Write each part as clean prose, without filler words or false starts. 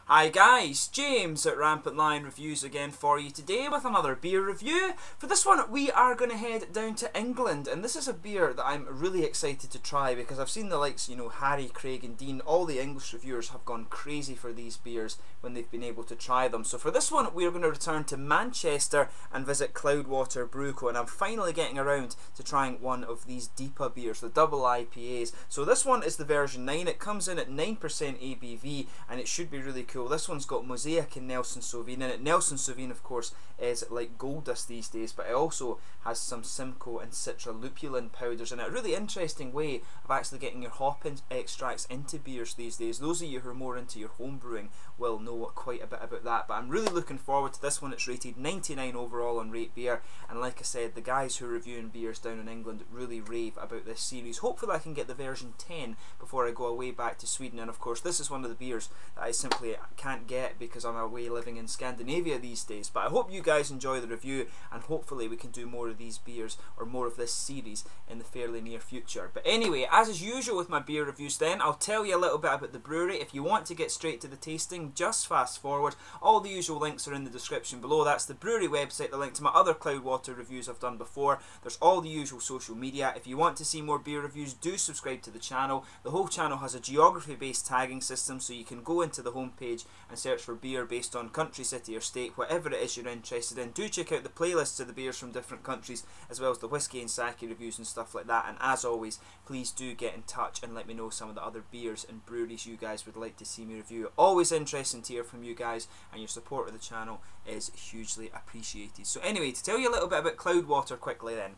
Hi guys, James at RampantLionReviews again for you today with another beer review. For this one we are going to head down to England, and this is a beer that I'm really excited to try because I've seen the likes, Harry, Craig and Dean, all the English reviewers have gone crazy for these beers when they've been able to try them. So for this one we are going to return to Manchester and visit Cloudwater Brew Co, and I'm finally getting around to trying one of these DIPA beers, the double IPAs. So this one is the version 9, it comes in at 9% ABV and it should be really cool. This one's got Mosaic and Nelson Sauvin in it. Nelson Sauvin, of course, is like gold dust these days, but it also has some Simcoe and Citra lupulin powders in it. A really interesting way of actually getting your hop extracts into beers these days. Those of you who are more into your home brewing will know quite a bit about that, but I'm really looking forward to this one. It's rated 99 overall on Rate Beer, and like I said, the guys who are reviewing beers down in England really rave about this series. Hopefully I can get the version 10 before I go away back to Sweden, and of course this is one of the beers that I simply can't get because I'm away living in Scandinavia these days. But I hope you guys enjoy the review, and hopefully we can do more of these beers or more of this series in the fairly near future. But anyway, as is usual with my beer reviews then, I'll tell you a little bit about the brewery. If you want to get straight to the tasting, just fast forward. All the usual links are in the description below. That's the brewery website, the link to my other Cloudwater reviews I've done before. There's all the usual social media. If you want to see more beer reviews, do subscribe to the channel. The whole channel has a geography based tagging system, so you can go into the homepage and search for beer based on country, city or state, whatever it is you're interested in. Do check out the playlists of the beers from different countries, as well as the whiskey and sake reviews and stuff like that. And as always, please do get in touch and let me know some of the other beers and breweries you guys would like to see me review. Always interesting to hear from you guys, and your support of the channel is hugely appreciated. So anyway, to tell you a little bit about Cloudwater quickly then.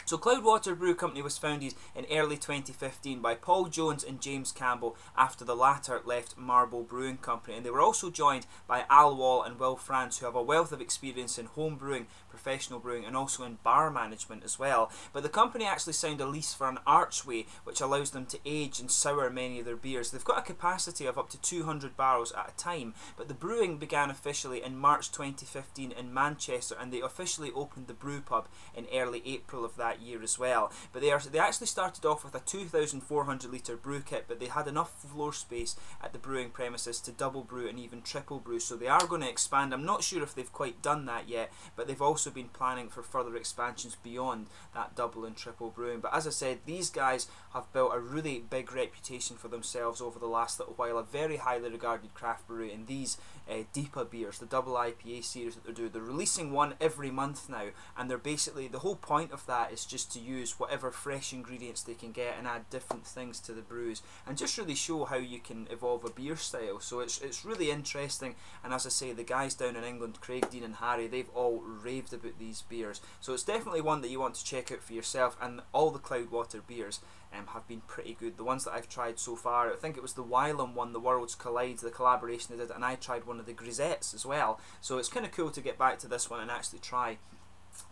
So Cloudwater Brew Company was founded in early 2015 by Paul Jones and James Campbell after the latter left Marble Brewing Company, and they were also joined by Al Wall and Will France, who have a wealth of experience in home brewing, professional brewing and also in bar management as well. But the company actually signed a lease for an archway which allows them to age and sour many of their beers. They've got a capacity of up to 200 barrels at a time, but the brewing began officially in March 2015 in Manchester, and they officially opened the brew pub in early April of that year as well. But they actually started off with a 2,400 litre brew kit, but they had enough floor space at the brewing premises to double brew and even triple brew, so they are going to expand. I'm not sure if they've quite done that yet, but they've also been planning for further expansions beyond that double and triple brewing. But as I said, these guys have built a really big reputation for themselves over the last little while, a very highly regarded craft brewery, and these DIPA beers, the double IPA series that they're doing, they're releasing one every month now, and they're basically, the whole point of that is just to use whatever fresh ingredients they can get and add different things to the brews and just really show how you can evolve a beer style. So it's really interesting, and as I say, the guys down in England, Craig, Dean and Harry, they've all raved about these beers, so it's definitely one that you want to check out for yourself. And all the Cloudwater beers have been pretty good. The ones that I've tried so far, I think it was the Wylam one, the Worlds Collide, the collaboration they did, and I tried one of the grisettes as well, so it's kind of cool to get back to this one and actually try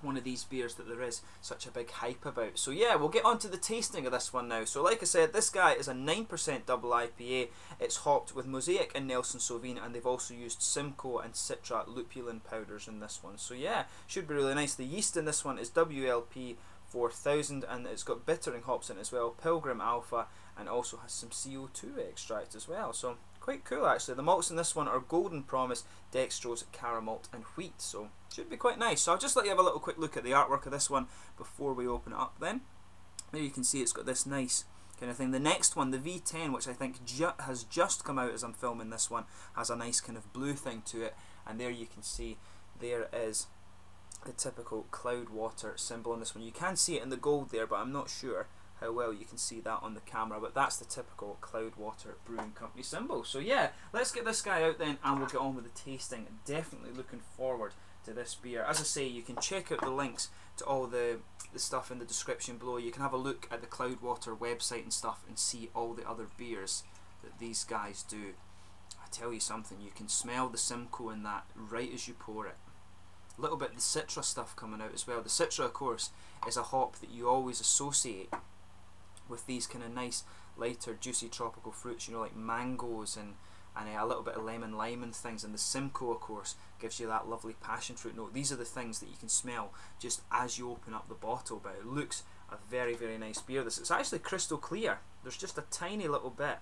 one of these beers that there is such a big hype about. So yeah, we'll get on to the tasting of this one now. So like I said, this guy is a 9% double IPA. It's hopped with Mosaic and Nelson Sauvin, and they've also used Simcoe and Citra lupulin powders in this one. So yeah, should be really nice. The yeast in this one is WLP 4000, and it's got bittering hops in it as well, Pilgrim Alpha, and also has some CO2 extract as well. So quite cool actually. The malts in this one are Golden Promise, Dextrose, Caramalt and Wheat, so should be quite nice. So I'll just let you have a little quick look at the artwork of this one before we open it up then. There you can see it's got this nice kind of thing. The next one, the V10, which I think has just come out as I'm filming this one, has a nice kind of blue thing to it, and there you can see there is the typical Cloudwater symbol on this one. You can see it in the gold there, but I'm not sure how well you can see that on the camera, but that's the typical Cloudwater Brewing Company symbol. So yeah, let's get this guy out then and we'll get on with the tasting. Definitely looking forward to this beer. As I say, you can check out the links to all the stuff in the description below. You can have a look at the Cloudwater website and stuff and see all the other beers that these guys do. I tell you something, you can smell the Simcoe in that right as you pour it. A little bit of the Citra stuff coming out as well. The Citra, of course, is a hop that you always associate with these kind of nice, lighter, juicy tropical fruits, like mangoes and a little bit of lemon, lime and things. And the Simcoe, of course, gives you that lovely passion fruit note. These are the things that you can smell just as you open up the bottle, but it looks a very, very nice beer. It's actually crystal clear. There's just a tiny little bit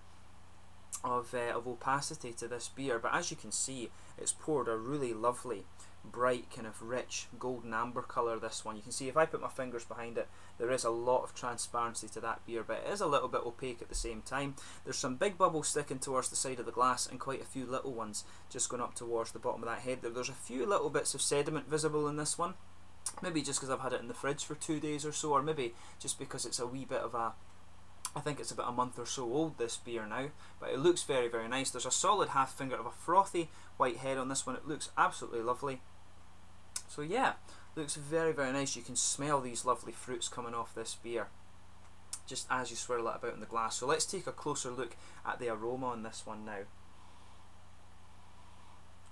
of opacity to this beer, but as you can see, it's poured a really lovely, bright, kind of rich golden amber colour. This one, you can see if I put my fingers behind it, there is a lot of transparency to that beer, but it is a little bit opaque at the same time. There's some big bubbles sticking towards the side of the glass and quite a few little ones just going up towards the bottom of that head there. There's a few little bits of sediment visible in this one, maybe just because I've had it in the fridge for 2 days or so, or maybe just because it's a wee bit of a, I think it's about a month or so old, this beer now, but it looks very, very nice. There's a solid half finger of a frothy white head on this one. It looks absolutely lovely. So yeah, looks very, very nice. You can smell these lovely fruits coming off this beer just as you swirl it about in the glass. So let's take a closer look at the aroma on this one now.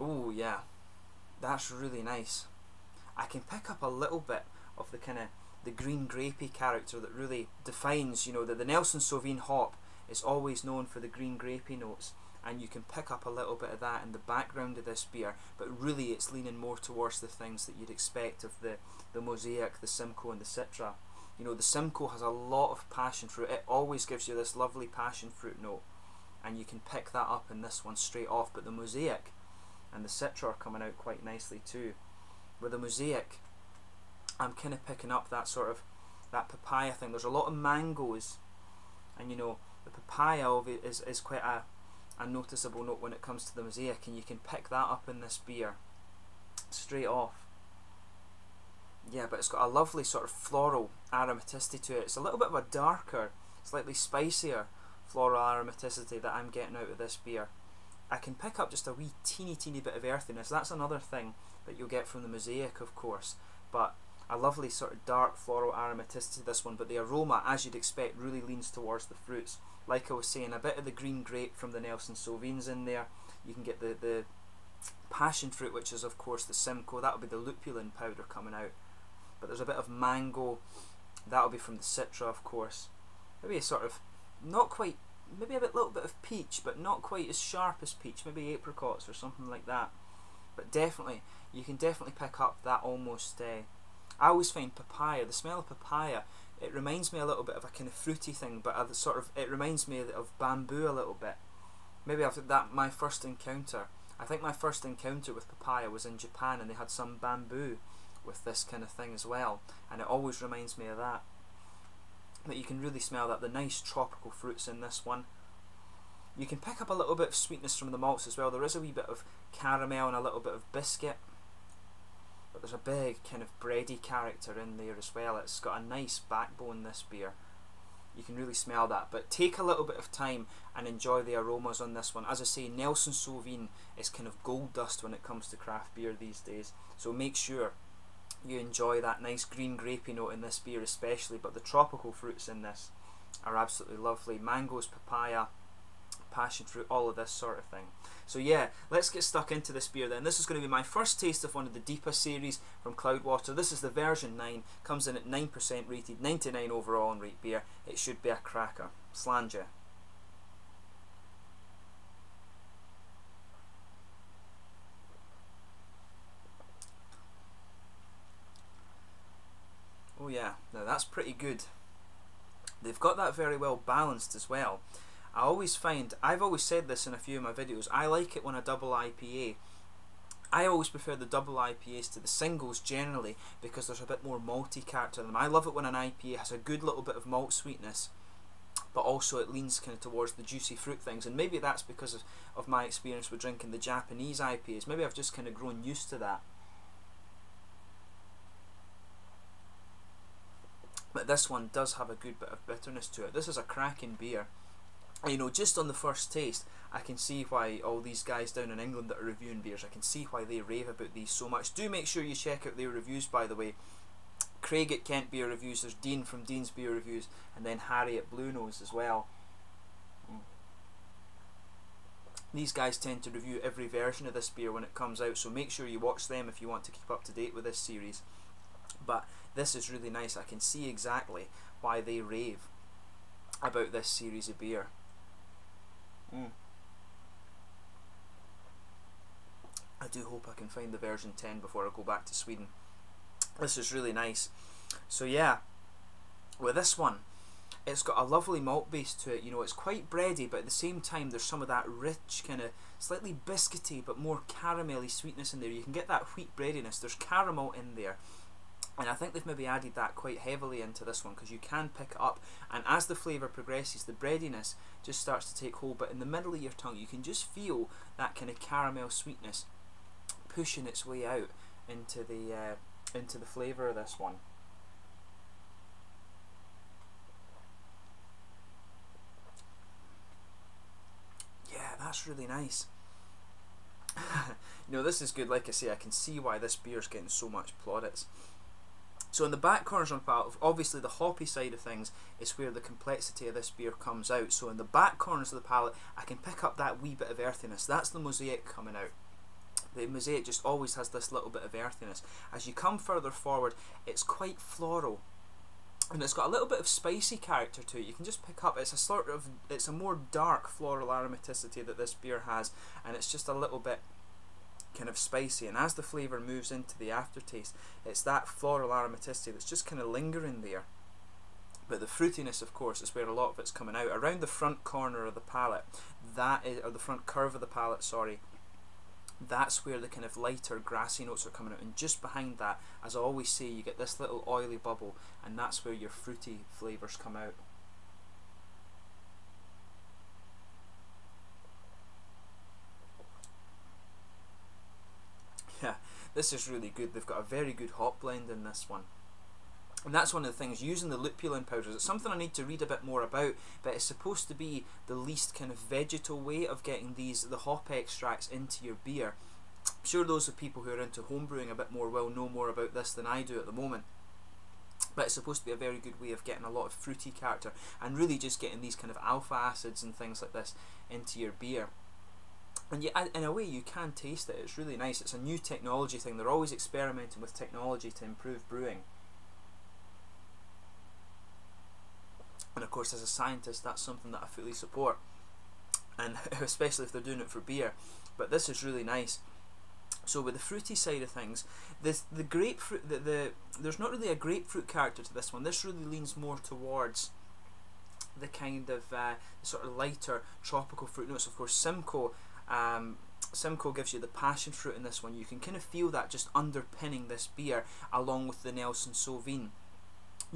Oh yeah, that's really nice. I can pick up a little bit of the kind of the green grapey character that really defines, you know, that the Nelson Sauvin hop is always known for the green grapey notes, and you can pick up a little bit of that in the background of this beer, but really it's leaning more towards the things that you'd expect of the Mosaic, the Simcoe and the Citra. You know, the Simcoe has a lot of passion fruit. It always gives you this lovely passion fruit note, and you can pick that up in this one straight off, but the Mosaic and the Citra are coming out quite nicely too. With the Mosaic, I'm kind of picking up that sort of, that papaya thing. There's a lot of mangoes, and you know, the papaya of it is quite a noticeable note when it comes to the Mosaic, and you can pick that up in this beer straight off. Yeah, but it's got a lovely sort of floral aromaticity to it. It's a little bit of a darker, slightly spicier floral aromaticity that I'm getting out of this beer. I can pick up just a wee teeny bit of earthiness. That's another thing that you'll get from the Mosaic, of course, but a lovely sort of dark floral aromaticity to this one, but the aroma, as you'd expect, really leans towards the fruits. Like I was saying, a bit of the green grape from the Nelson Sauvins in there. You can get the passion fruit, which is of course the Simcoe. That'll be the lupulin powder coming out. But there's a bit of mango. That'll be from the Citra, of course. Maybe a sort of, not quite, maybe a little bit of peach, but not quite as sharp as peach. Maybe apricots or something like that. But definitely, you can definitely pick up that almost. I always find papaya, the smell of papaya, it reminds me a little bit of a kind of fruity thing, but a sort of, it reminds me of bamboo a little bit. Maybe after that, my first encounter, I think my first encounter with papaya was in Japan, and they had some bamboo with this kind of thing as well, and it always reminds me of that. But you can really smell that, the nice tropical fruits in this one. You can pick up a little bit of sweetness from the malts as well. There is a wee bit of caramel and a little bit of biscuit, but there's a big kind of bready character in there as well. It's got a nice backbone, this beer. You can really smell that, but take a little bit of time and enjoy the aromas on this one. As I say, Nelson Sauvin is kind of gold dust when it comes to craft beer these days, so make sure you enjoy that nice green grapey note in this beer especially, but the tropical fruits in this are absolutely lovely. Mangoes, papaya, passion fruit, all of this sort of thing. So yeah, let's get stuck into this beer then. This is going to be my first taste of one of the DIPA series from Cloudwater. This is the version 9, comes in at 9% rated, 99 overall on rate beer. It should be a cracker. Slàinte. Oh yeah, now that's pretty good. They've got that very well balanced as well. I always find, I've always said this in a few of my videos, I like it when a double IPA, I always prefer the double IPAs to the singles generally, because there's a bit more malty character in them. I love it when an IPA has a good little bit of malt sweetness, but also it leans kind of towards the juicy fruit things, and maybe that's because of my experience with drinking the Japanese IPAs. Maybe I've just kind of grown used to that. But this one does have a good bit of bitterness to it. This is a cracking beer. You know, just on the first taste, I can see why all these guys down in England that are reviewing beers, I can see why they rave about these so much. Do make sure you check out their reviews, by the way. Craig at Kent Beer Reviews, there's Dean from Dean's Beer Reviews, and then Harry at Blue Nose as well. These guys tend to review every version of this beer when it comes out, so make sure you watch them if you want to keep up to date with this series. But this is really nice. I can see exactly why they rave about this series of beer. I do hope I can find the version 10 before I go back to Sweden. This is really nice. So yeah, with this one, It's got a lovely malt base to it, you know, it's quite bready, but at the same time there's some of that rich, kind of slightly biscuity but more caramelly sweetness in there. You can get that wheat breadiness, there's caramel in there, and I think they've maybe added that quite heavily into this one, because you can pick it up, and as the flavour progresses the breadiness just starts to take hold, but in the middle of your tongue you can just feel that kind of caramel sweetness pushing its way out into the flavour of this one. That's really nice. You know, this is good. Like I say, I can see why this beer's getting so much plaudits. So in the back corners on the palate, obviously the hoppy side of things is where the complexity of this beer comes out. So in the back corners of the palate, I can pick up that wee bit of earthiness. That's the mosaic coming out. The mosaic just always has this little bit of earthiness. As you come further forward, it's quite floral. And it's got a little bit of spicy character to it. You can just pick up, it's a more dark floral aromaticity that this beer has, and it's just a little bit kind of spicy. And as the flavour moves into the aftertaste, it's that floral aromaticity that's just kind of lingering there. But the fruitiness, of course, is where a lot of it's coming out. Around the front corner of the palate, or the front curve of the palate, sorry, that's where the kind of lighter grassy notes are coming out, and just behind that, as I always say, you get this little oily bubble, and that's where your fruity flavours come out. Yeah, this is really good. They've got a very good hop blend in this one. And that's one of the things, using the lupulin powders. It's something I need to read a bit more about, but it's supposed to be the least kind of vegetal way of getting the hop extracts into your beer. I'm sure those of people who are into homebrewing a bit more will know more about this than I do at the moment. But it's supposed to be a very good way of getting a lot of fruity character, and really just getting these kind of alpha acids and things like this into your beer. And yeah, in a way you can taste it. It's really nice. It's a new technology thing. They're always experimenting with technology to improve brewing. And of course, as a scientist, that's something that I fully support, and especially if they're doing it for beer. But this is really nice. So with the fruity side of things, the grapefruit, there's not really a grapefruit character to this one. This really leans more towards the kind of sort of lighter tropical fruit notes. Of course, Simcoe gives you the passion fruit in this one. You can kind of feel that just underpinning this beer, along with the Nelson Sauvin.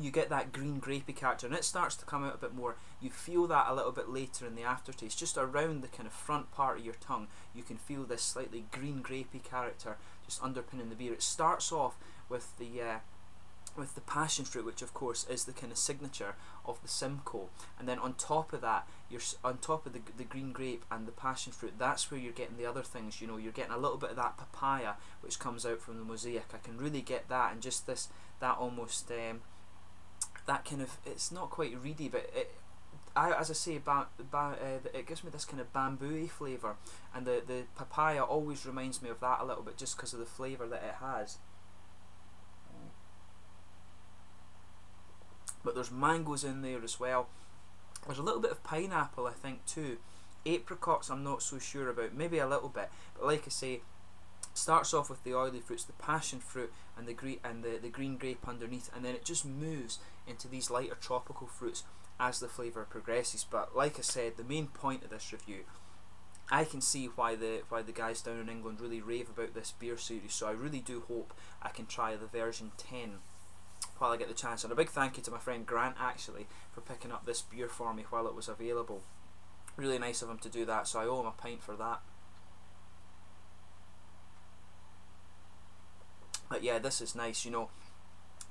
You get that green grapey character, and it starts to come out a bit more. You feel that a little bit later in the aftertaste, just around the kind of front part of your tongue. You can feel this slightly green grapey character just underpinning the beer. It starts off with the passion fruit, which of course is the kind of signature of the Simcoe, and then on top of that, you're on top of the green grape and the passion fruit. That's where you're getting the other things. You know, you're getting a little bit of that papaya which comes out from the mosaic. I can really get that, and just that almost that kind of, it's not quite reedy, but as I say, it gives me this kind of bamboo-y flavour, and the papaya always reminds me of that a little bit, just because of the flavour that it has. But there's mangoes in there as well. There's a little bit of pineapple, I think, too. Apricots I'm not so sure about, maybe a little bit, but like I say, starts off with the oily fruits, the passion fruit and the green grape underneath, and then it just moves into these lighter tropical fruits as the flavour progresses. But like I said, the main point of this review, I can see why the guys down in England really rave about this beer series, so I really do hope I can try the version 10 while I get the chance. And a big thank you to my friend Grant, actually, for picking up this beer for me while it was available. Really nice of him to do that, so I owe him a pint for that. But yeah, this is nice, you know.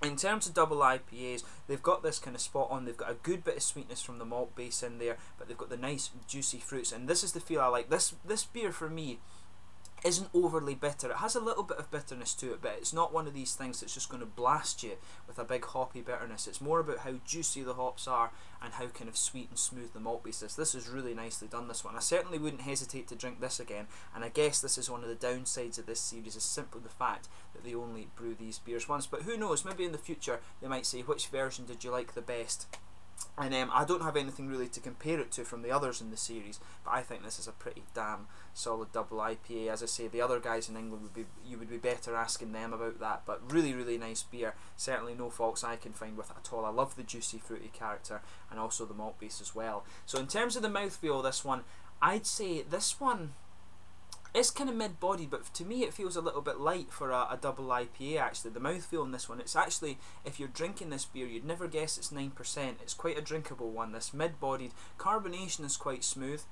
In terms of double IPAs, they've got this kind of spot on. They've got a good bit of sweetness from the malt base in there, but they've got the nice juicy fruits, and this is the feel I like. This beer for me isn't overly bitter. It has a little bit of bitterness to it, but it's not one of these things that's just going to blast you with a big hoppy bitterness. It's more about how juicy the hops are and how kind of sweet and smooth the malt base is. This is really nicely done, this one. I certainly wouldn't hesitate to drink this again, and I guess this is one of the downsides of this series, is simply the fact that they only brew these beers once. But who knows, maybe in the future they might say, which version did you like the best? And I don't have anything really to compare it to from the others in the series, but I think this is a pretty damn solid double IPA. As I say, the other guys in England you would be better asking them about that, but really nice beer. Certainly no faults I can find with it at all. I love the juicy fruity character and also the malt base as well. So in terms of the mouthfeel, this one, I'd say this one is kind of mid-bodied, but to me it feels a little bit light for a double IPA actually. The mouthfeel in this one, it's actually, if you're drinking this beer, you'd never guess it's 9%. It's quite a drinkable one, this mid-bodied. Carbonation is quite smooth.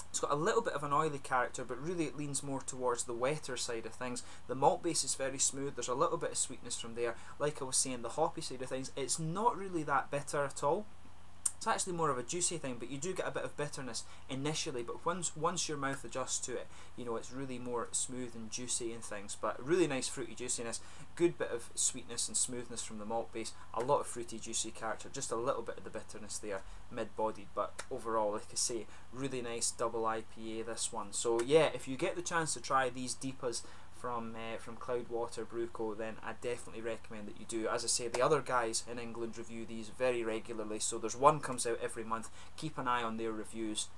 It's got a little bit of an oily character, but really it leans more towards the wetter side of things. The malt base is very smooth. There's a little bit of sweetness from there. Like I was saying, the hoppy side of things, it's not really that bitter at all. It's actually more of a juicy thing, but you do get a bit of bitterness initially, but once your mouth adjusts to it, you know, it's really more smooth and juicy and things. But really nice fruity juiciness, good bit of sweetness and smoothness from the malt base, a lot of fruity juicy character, just a little bit of the bitterness there, mid-bodied, but overall, like I say, really nice double IPA this one. So yeah, if you get the chance to try these DIPAs from Cloudwater Brew Co, then I definitely recommend that you do. As I say, the other guys in England review these very regularly, so there's one comes out every month. Keep an eye on their reviews,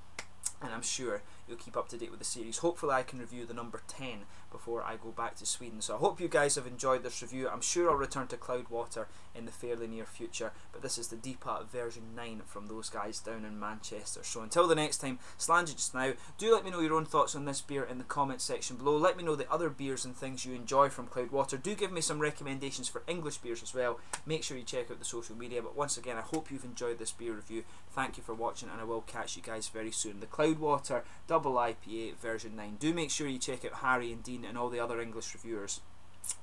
and I'm sure you'll keep up to date with the series. Hopefully I can review the number 10 before I go back to Sweden. So I hope you guys have enjoyed this review. I'm sure I'll return to Cloudwater in the fairly near future, but this is the DIPA version 9 from those guys down in Manchester. So until the next time, Slange just now. Do let me know your own thoughts on this beer in the comments section below. Let me know the other beers and things you enjoy from Cloudwater. Do give me some recommendations for English beers as well. Make sure you check out the social media. But once again, I hope you've enjoyed this beer review. Thank you for watching, and I will catch you guys very soon. The Cloudwater Double IPA version 9. Do make sure you check out Harry and Dean and all the other English reviewers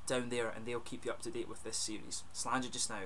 down there, and they'll keep you up to date with this series. Slange just now.